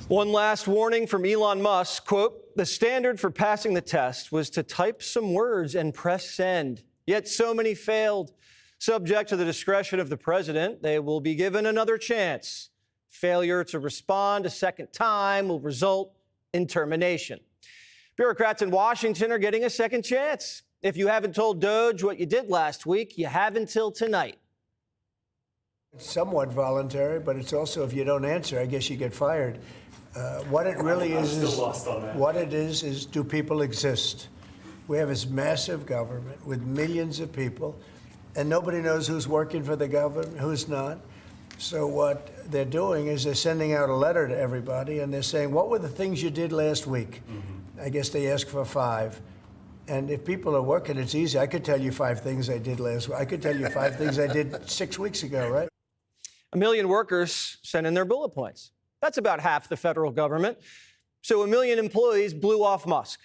One last warning from Elon Musk, quote, "The standard for passing the test was to type some words and press send. Yet so many failed. Subject to the discretion of the president, they will be given another chance. Failure to respond a second time will result in termination." Bureaucrats in Washington are getting a second chance. If you haven't told DOGE what you did last week, you have until tonight. It's somewhat voluntary, but it's also, if you don't answer, I guess you get fired. What it really is, do people exist? We have this massive government with millions of people, and nobody knows who's working for the government, who's not. So what they're doing is they're sending out a letter to everybody, and they're saying, what were the things you did last week? I guess they ask for 5. And if people are working, it's easy. I could tell you 5 things I did last week. I could tell you 5 things I did 6 weeks ago, right? 1 million workers sent in their bullet points. That's about half the federal government. So 1 million employees blew off Musk.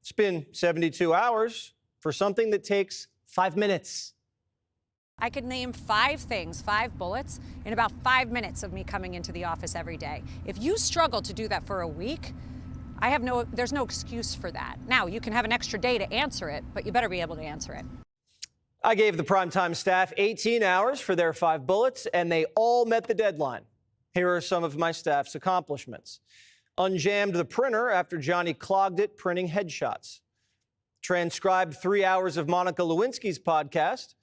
It's been 72 hours for something that takes 5 minutes. I could name 5 things, 5 bullets, in about 5 minutes of me coming into the office every day. If you struggle to do that for a week, there's no excuse for that. Now, you can have an extra day to answer it, but you better be able to answer it. I gave the primetime staff 18 hours for their 5 bullets, and they all met the deadline. Here are some of my staff's accomplishments. Unjammed the printer after Johnny clogged it printing headshots. Transcribed 3 hours of Monica Lewinsky's podcast.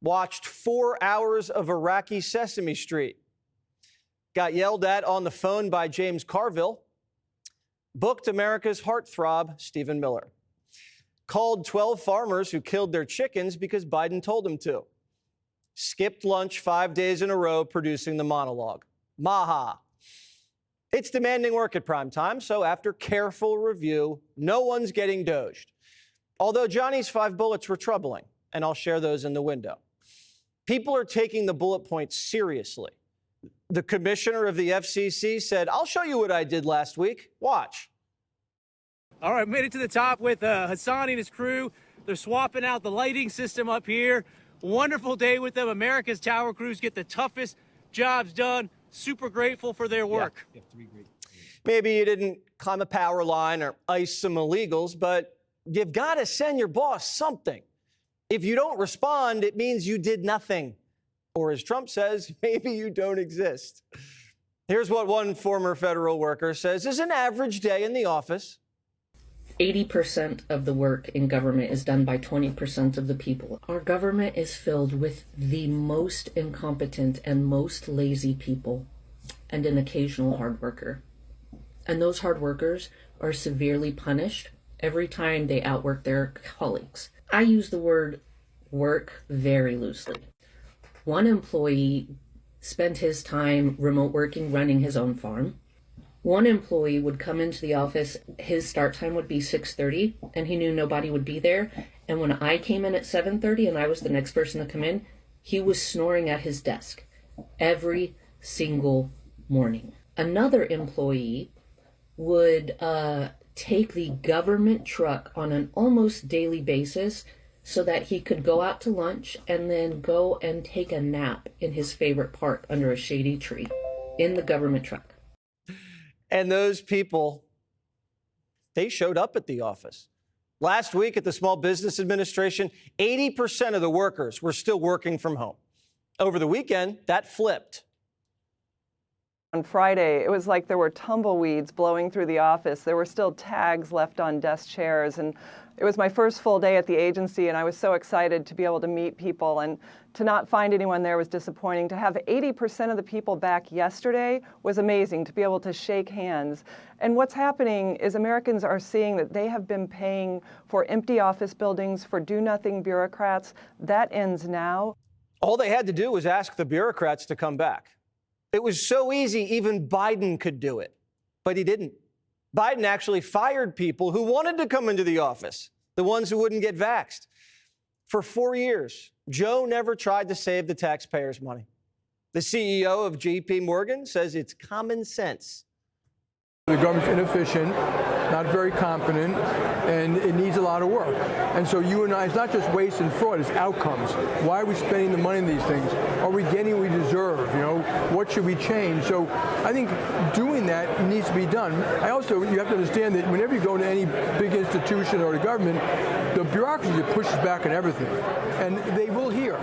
Watched 4 hours of Iraqi Sesame Street. Got yelled at on the phone by James Carville. Booked America's heartthrob, Stephen Miller. Called 12 farmers who killed their chickens because Biden told them to. Skipped lunch 5 days in a row producing the monologue. Maha. It's demanding work at prime time, so after careful review, no one's getting doged. Although Johnny's 5 bullets were troubling, and I'll share those in the window. People are taking the bullet points seriously. The commissioner of the FCC said, "I'll show you what I did last week. Watch." All right, made it to the top with Hassan and his crew. They're swapping out the lighting system up here. Wonderful day with them. America's tower crews get the toughest jobs done. Super grateful for their work. Yeah. Maybe you didn't climb a power line or ice some illegals, but you've got to send your boss something. If you don't respond, it means you did nothing. Or as Trump says, maybe you don't exist. Here's what one former federal worker says is an average day in the office. 80% of the work in government is done by 20% of the people. Our government is filled with the most incompetent and most lazy people and an occasional hard worker. And those hard workers are severely punished every time they outwork their colleagues. I use the word work very loosely. One employee spent his time remote working, running his own farm. One employee would come into the office, his start time would be 6:30, and he knew nobody would be there. And when I came in at 7:30 and I was the next person to come in, he was snoring at his desk every single morning. Another employee would take the government truck on an almost daily basis so that he could go out to lunch and then go and take a nap in his favorite park under a shady tree in the government truck. And those people, they showed up at the office. Last week at the Small Business Administration, 80% of the workers were still working from home. Over the weekend, that flipped. On Friday, it was like there were tumbleweeds blowing through the office. There were still tags left on desk chairs. And it was my first full day at the agency, and I was so excited to be able to meet people. And to not find anyone there was disappointing. To have 80% of the people back yesterday was amazing, to be able to shake hands. And what's happening is Americans are seeing that they have been paying for empty office buildings, for do-nothing bureaucrats. That ends now. All they had to do was ask the bureaucrats to come back. It was so easy, even Biden could do it. But he didn't. Biden actually fired people who wanted to come into the office, the ones who wouldn't get vaxxed. For 4 years, Joe never tried to save the taxpayers' money. The CEO of JP Morgan says it's common sense. The government's inefficient, not very competent, and it needs a lot of work. And so you and I, it's not just waste and fraud, it's outcomes. Why are we spending the money on these things? Are we getting what we deserve? You know, what should we change? So I think doing that needs to be done. You have to understand that whenever you go to any big institution or the government, the bureaucracy pushes back on everything. And they will hear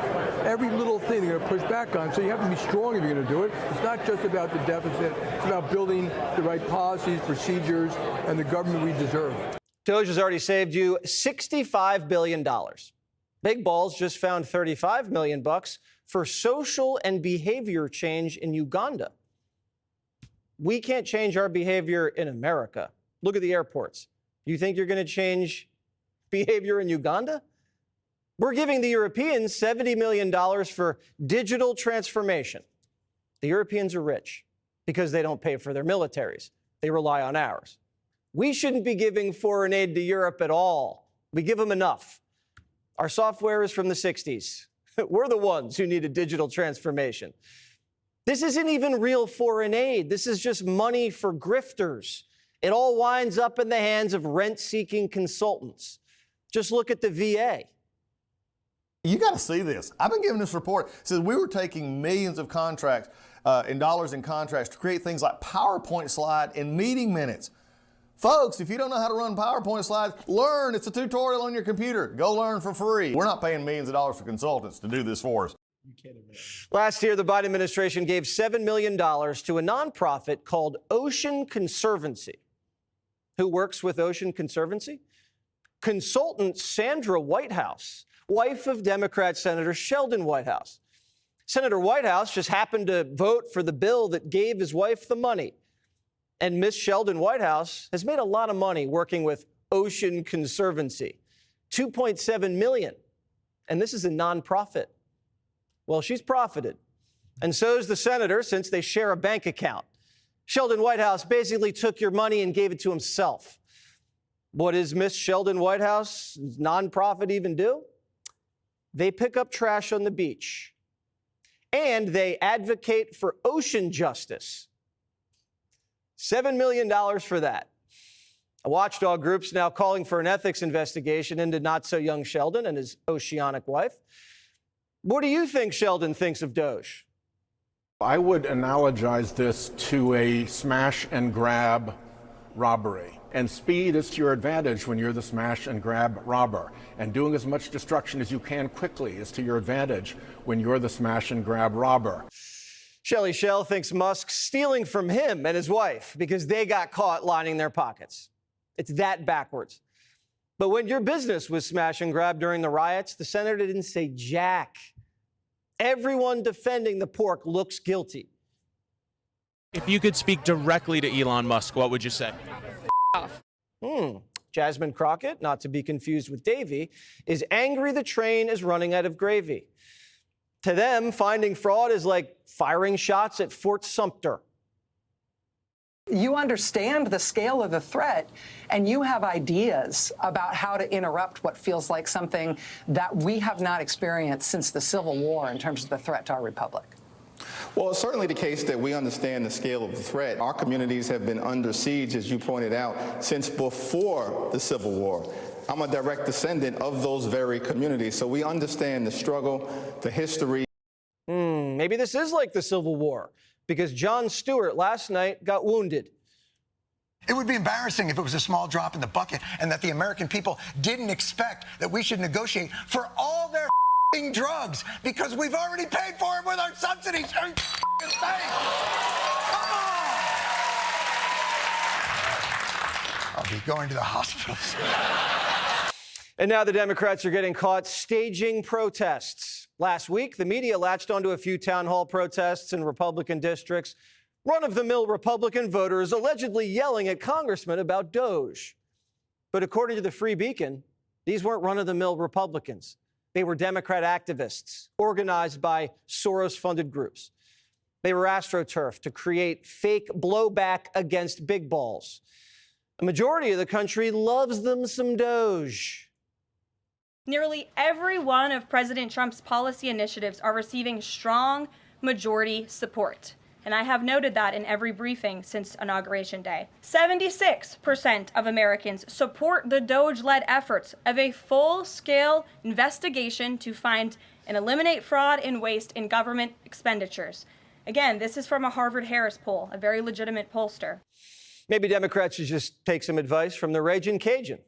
every little thing they're going to push back on. So you have to be strong if you're going to do it. It's not just about the deficit. It's about building the right policies, procedures, and the government we deserve. DOGE has already saved you $65 billion. Big Balls just found $35 million for social and behavior change in Uganda. We can't change our behavior in America. Look at the airports. You think you're going to change behavior in Uganda? We're giving the Europeans $70 million for digital transformation. The Europeans are rich because they don't pay for their militaries. They rely on ours. We shouldn't be giving foreign aid to Europe at all. We give them enough. Our software is from the 60s. We're the ones who need a digital transformation. This isn't even real foreign aid. This is just money for grifters. It all winds up in the hands of rent-seeking consultants. Just look at the VA. You got to see this. I've been giving this report. It says we were taking millions of contracts in dollars in contracts to create things like PowerPoint slide and meeting minutes. Folks, if you don't know how to run PowerPoint slides, learn. It's a tutorial on your computer. Go learn for free. We're not paying millions of dollars for consultants to do this for us. Last year, the Biden administration gave $7 million to a nonprofit called Ocean Conservancy. Who works with Ocean Conservancy? Consultant Sandra Whitehouse, wife of Democrat Senator Sheldon Whitehouse. Senator Whitehouse just happened to vote for the bill that gave his wife the money. And Miss Sheldon Whitehouse has made a lot of money working with Ocean Conservancy, $2.7 million. And this is a nonprofit. Well, she's profited. And so is the senator, since they share a bank account. Sheldon Whitehouse basically took your money and gave it to himself. What does Miss Sheldon Whitehouse's nonprofit even do? They pick up trash on the beach. And they advocate for ocean justice. $7 million for that. A watchdog group's now calling for an ethics investigation into not-so-young Sheldon and his oceanic wife. What do you think Sheldon thinks of DOGE? I would analogize this to a smash-and-grab robbery. And speed is to your advantage when you're the smash-and-grab robber. And doing as much destruction as you can quickly is to your advantage when you're the smash-and-grab robber. Shelley Shell thinks Musk's stealing from him and his wife because they got caught lining their pockets. It's that backwards. But when your business was smash and grab during the riots, the senator didn't say jack. Everyone defending the pork looks guilty. If you could speak directly to Elon Musk, what would you say? Jasmine Crockett, not to be confused with Davy, is angry the train is running out of gravy. To them, finding fraud is like firing shots at Fort Sumter. You understand the scale of the threat, and you have ideas about how to interrupt what feels like something that we have not experienced since the Civil War in terms of the threat to our republic. Well, it's certainly the case that we understand the scale of the threat. Our communities have been under siege, as you pointed out, since before the Civil War. I'm a direct descendant of those very communities, so we understand the struggle, the history. Maybe this is like the Civil War, because Jon Stewart last night got wounded. It would be embarrassing if it was a small drop in the bucket and that the American people didn't expect that we should negotiate for all their drugs because we've already paid for it with our subsidies. Come on! I'll be going to the hospitals. And now the Democrats are getting caught staging protests. Last week, the media latched onto a few town hall protests in Republican districts. Run-of-the-mill Republican voters allegedly yelling at congressmen about DOGE. But according to the Free Beacon, these weren't run-of-the-mill Republicans. They were Democrat activists organized by Soros-funded groups. They were astroturfed to create fake blowback against big balls. A majority of the country loves them some DOGE. Nearly every one of President Trump's policy initiatives are receiving strong majority support. and I have noted that in every briefing since Inauguration Day. 76% of Americans support the DOGE-led efforts of a full-scale investigation to find and eliminate fraud and waste in government expenditures. Again, this is from a Harvard-Harris poll, a very legitimate pollster. Maybe Democrats should just take some advice from the Raging Cajun.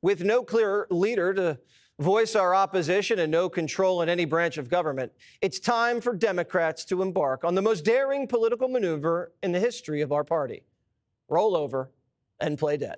With no clear leader to voice our opposition and no control in any branch of government, it's time for Democrats to embark on the most daring political maneuver in the history of our party: roll over and play dead.